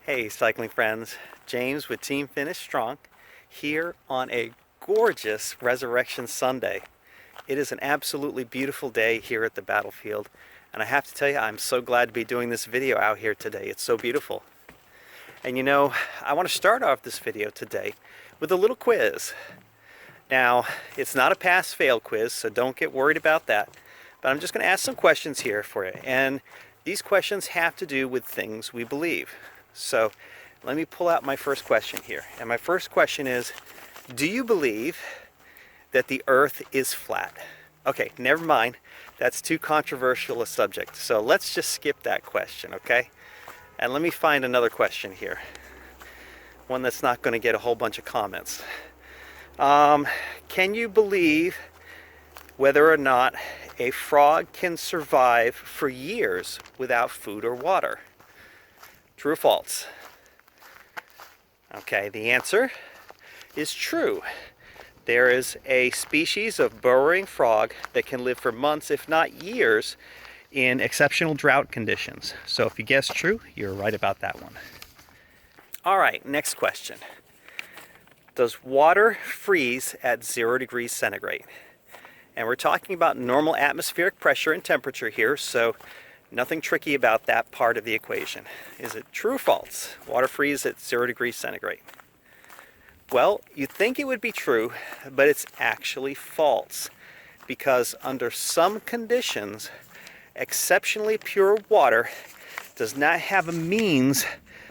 Hey cycling friends, James with Team Finish Strong here on a gorgeous Resurrection Sunday. It is an absolutely beautiful day here at the battlefield, and I have to tell you, I'm so glad to be doing this video out here today. It's so beautiful. And you know, I want to start off this video today with a little quiz. Now, it's not a pass-fail quiz, so don't get worried about that. But I'm just going to ask some questions here for you, and these questions have to do with things we believe. So let me pull out my first question here. And my first question is, do you believe that the earth is flat? Okay, never mind. That's too controversial a subject. So let's just skip that question, okay? And let me find another question here. One that's not going to get a whole bunch of comments. Can you believe whether or not a frog can survive for years without food or water? True or false? Okay, the answer is true. There is a species of burrowing frog that can live for months, if not years, in exceptional drought conditions. So if you guessed true, you're right about that one. All right, next question. Does water freeze at 0 degrees centigrade? And we're talking about normal atmospheric pressure and temperature here, so nothing tricky about that part of the equation. Is it true or false? Water freezes at 0 degrees centigrade. Well, you'd think it would be true, but it's actually false. Because under some conditions, exceptionally pure water does not have a means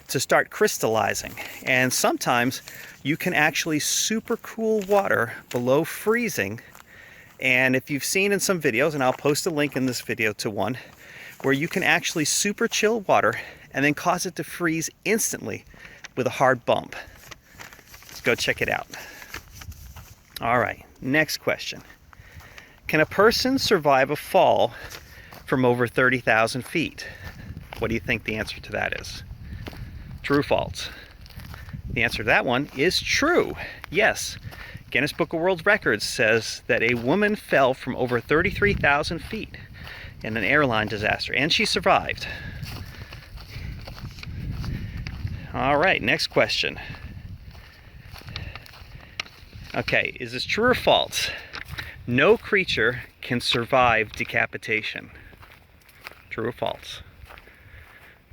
to start crystallizing. And sometimes you can actually supercool water below freezing. And if you've seen in some videos, and I'll post a link in this video to one, where you can actually super chill water and then cause it to freeze instantly with a hard bump. Let's go check it out. All right, next question. Can a person survive a fall from over 30,000 feet? What do you think the answer to that is? True or false? The answer to that one is true. Yes. Guinness Book of World Records says that a woman fell from over 33,000 feet in an airline disaster, and she survived. All right, next question. Okay, is this true or false? No creature can survive decapitation. True or false?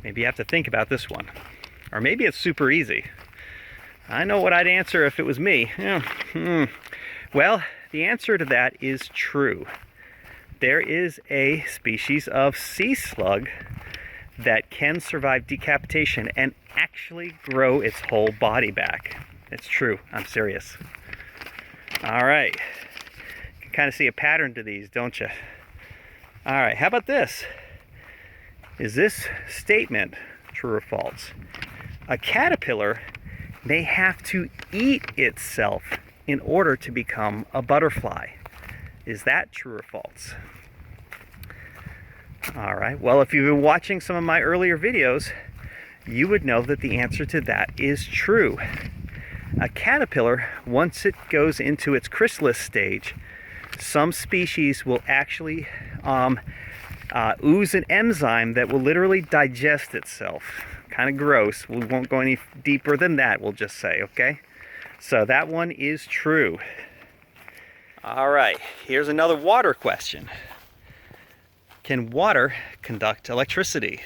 Maybe you have to think about this one. Or maybe it's super easy. I know what I'd answer if it was me. Well, the answer to that is true. There is a species of sea slug that can survive decapitation and actually grow its whole body back. It's true. I'm serious. All right. You can kind of see a pattern to these, don't you? All right. How about this? Is this statement true or false? A caterpillar may have to eat itself in order to become a butterfly. Is that true or false? All right, well, if you've been watching some of my earlier videos, you would know that the answer to that is true. A caterpillar, once it goes into its chrysalis stage, some species will actually ooze an enzyme that will literally digest itself. Kind of gross. We won't go any deeper than that, we'll just say, okay? So that one is true. All right, here's another water question. Can water conduct electricity?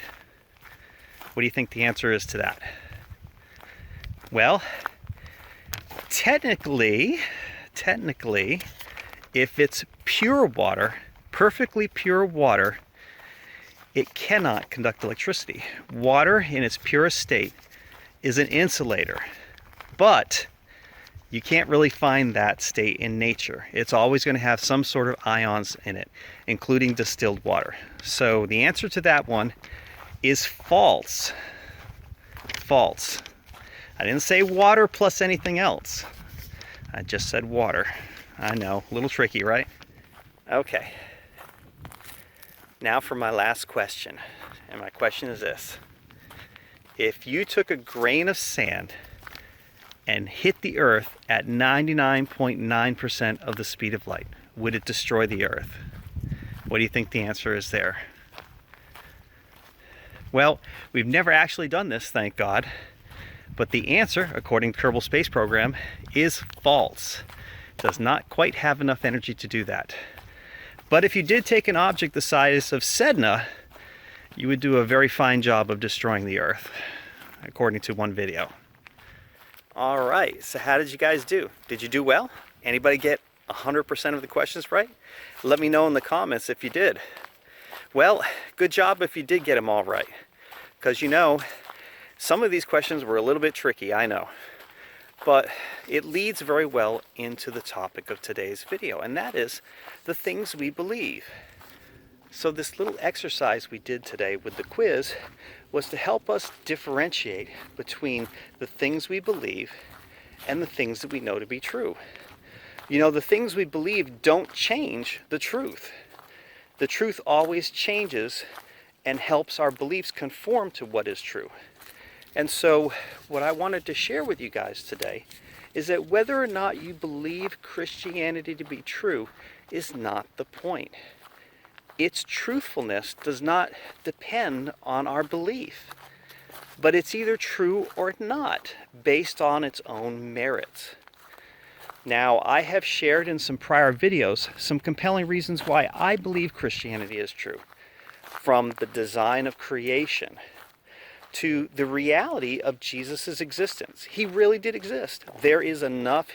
What do you think the answer is to that? Well, technically, if it's pure water, perfectly pure water, it cannot conduct electricity. Water in its purest state is an insulator, but you can't really find that state in nature. It's always going to have some sort of ions in it, including distilled water. So the answer to that one is false. False. I didn't say water plus anything else. I just said water. I know, a little tricky, right? Okay. Now for my last question. And my question is this. If you took a grain of sand and hit the earth at 99.9% of the speed of light, would it destroy the earth? What do you think the answer is there? Well, we've never actually done this, thank God, But the answer, according to Kerbal Space Program, is false. It does not quite have enough energy to do that. But if you did take an object the size of Sedna, you would do a very fine job of destroying the Earth, according to one video. All right, so how did you guys do? Did you do well? Anybody get 100% of the questions right? Let me know in the comments if you did. Well, good job if you did get them all right. Because you know, some of these questions were a little bit tricky, I know. But it leads very well into the topic of today's video, and that is the things we believe. So this little exercise we did today with the quiz was to help us differentiate between the things we believe and the things that we know to be true. You know, the things we believe don't change the truth. The truth always changes and helps our beliefs conform to what is true. And so what I wanted to share with you guys today is that whether or not you believe Christianity to be true is not the point. Its truthfulness does not depend on our belief, but it's either true or not based on its own merits. Now, I have shared in some prior videos some compelling reasons why I believe Christianity is true, from the design of creation to the reality of Jesus' existence. He really did exist. There is enough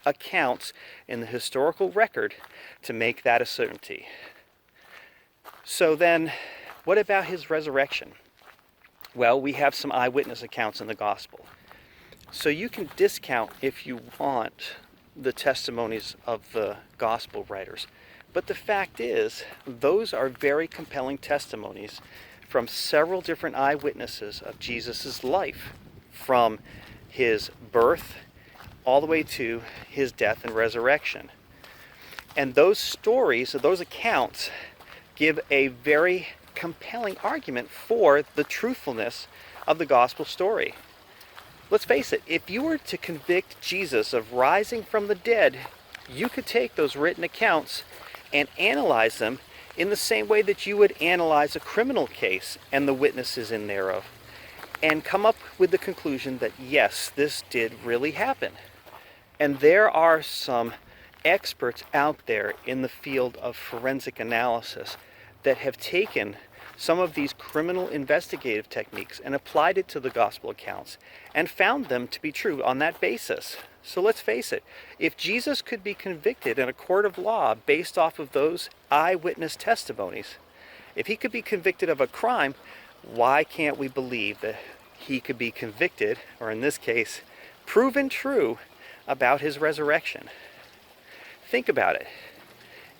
accounts in the historical record to make that a certainty. So then, what about his resurrection? Well, we have some eyewitness accounts in the gospel. So you can discount, if you want, the testimonies of the gospel writers. But the fact is, those are very compelling testimonies from several different eyewitnesses of Jesus' life, from his birth all the way to his death and resurrection. And those stories, those accounts, give a very compelling argument for the truthfulness of the gospel story. Let's face it, if you were to convict Jesus of rising from the dead, you could take those written accounts and analyze them in the same way that you would analyze a criminal case and the witnesses in thereof, and come up with the conclusion that yes, this did really happen. And there are some experts out there in the field of forensic analysis that have taken some of these criminal investigative techniques and applied it to the gospel accounts and found them to be true on that basis. So let's face it, if Jesus could be convicted in a court of law based off of those eyewitness testimonies, if he could be convicted of a crime, why can't we believe that he could be convicted, or in this case, proven true about his resurrection? Think about it.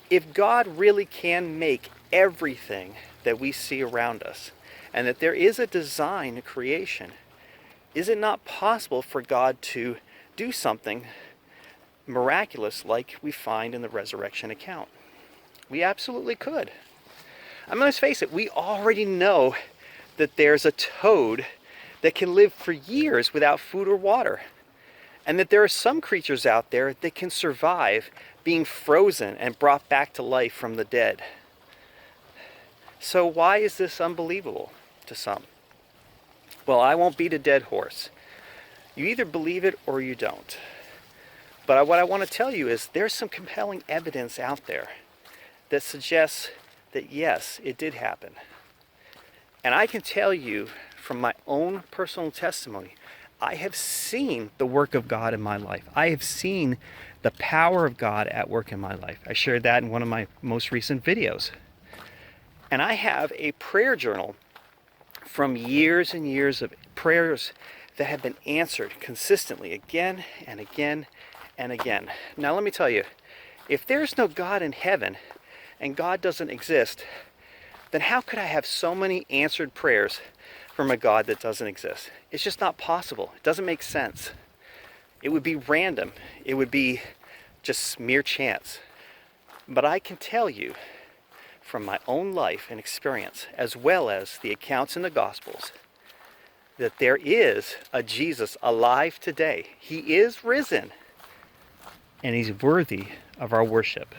If God really can make everything that we see around us, and that there is a design to creation, is it not possible for God to do something miraculous like we find in the resurrection account? We absolutely could. I mean, let's face it, we already know that there's a toad that can live for years without food or water, and that there are some creatures out there that can survive being frozen and brought back to life from the dead. So why is this unbelievable to some? Well, I won't beat a dead horse. You either believe it or you don't. But what I want to tell you is there's some compelling evidence out there that suggests that yes, it did happen. And I can tell you from my own personal testimony, I have seen the work of God in my life. I have seen the power of God at work in my life. I shared that in one of my most recent videos. And I have a prayer journal from years and years of prayers that have been answered consistently again and again and again. Now let me tell you, if there's no God in heaven and God doesn't exist, then how could I have so many answered prayers from a God that doesn't exist? It's just not possible. It doesn't make sense. It would be random. It would be just mere chance. But I can tell you from my own life and experience, as well as the accounts in the Gospels, that there is a Jesus alive today. He is risen, and he's worthy of our worship.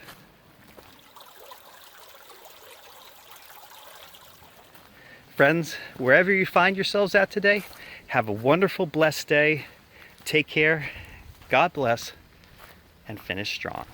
Friends, wherever you find yourselves at today, have a wonderful, blessed day. Take care. God bless, and finish strong.